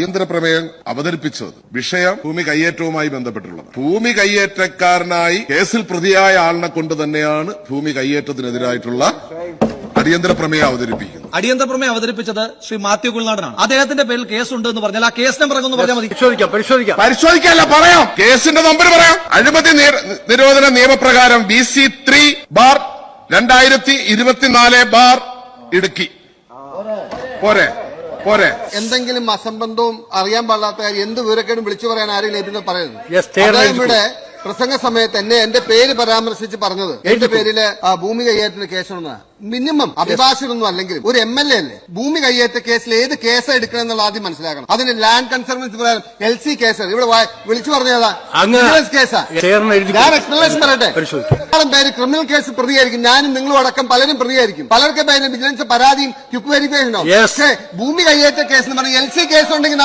അടിയന്തര പ്രമേയം അവതരിപ്പിച്ചത് വിഷയം ഭൂമി കയ്യേറ്റവുമായി ബന്ധപ്പെട്ടുള്ളത്. ഭൂമി കയ്യേറ്റക്കാരനായി കേസിൽ പ്രതിയായ ആളിനെ കൊണ്ട് തന്നെയാണ് ഭൂമി കയ്യേറ്റത്തിനെതിരായിട്ടുള്ള അടിയന്തര പ്രമേയം അവതരിപ്പിക്കുന്നത്. അടിയന്തര പ്രമേയം അവതരിപ്പിച്ചത് ശ്രീ മാത്യു കുൽനാടനാണ്. അദ്ദേഹത്തിന്റെ പേരിൽ കേസുണ്ട് എന്ന് പറഞ്ഞാൽ ആ കേസ് നമ്പർ ഒന്ന് പറഞ്ഞാൽ മതി. പരിശോധിക്കല്ല, പറയാം. കേസിന്റെ നമ്പർ പറയാം. അഴിമതി നിരോധന നിയമപ്രകാരം BC3/2024 ഇടുക്കി. പോരെ പോരെ. എന്തെങ്കിലും അസംബന്ധവും അറിയാൻ പാടില്ലാത്ത കാര്യം എന്ത് വിവരക്കേടും വിളിച്ചു പറയാൻ ആരെങ്കിലും ലഭിക്കുന്നത് പറയരുത്. ഇവിടെ പ്രസംഗ സമയത്ത് എന്റെ പേര് പരാമർശിച്ച് പറഞ്ഞത് എന്റെ പേരില് ഭൂമി കയ്യേറ്റ കേസുണ്ടെന്ന്. മിനിമം അഭിഭാഷകനൊന്നും അല്ലെങ്കിലും ഒരു MLA അല്ലേ. ഭൂമി കയ്യേറ്റ കേസിൽ ഏത് കേസ് എടുക്കണം എന്നുള്ള ആദ്യം മനസ്സിലാക്കണം. അതിന് ലാൻഡ് കൺസർവൻസി പ്രകാരം LC കേസ് ഇവിടെ വിളിച്ചു പറഞ്ഞതാ കേസാ. ഞാൻ എക്സ്പ്ലനേഷൻ പറയട്ടെ. പേര് ക്രിമിനൽ കേസ് പ്രതിയായിരിക്കും. ഞാനും നിങ്ങളും അടക്കം പലരും പ്രതിയായിരിക്കും. പലർക്കും പേര് വിജിലൻസ് പരാതിയും ക്വിക്ക് വെരിഫിക്കേഷനോ. പക്ഷേ ഭൂമി കയ്യേറ്റ കേസ് എന്ന് പറഞ്ഞാൽ LC കേസ് ഉണ്ടെങ്കിൽ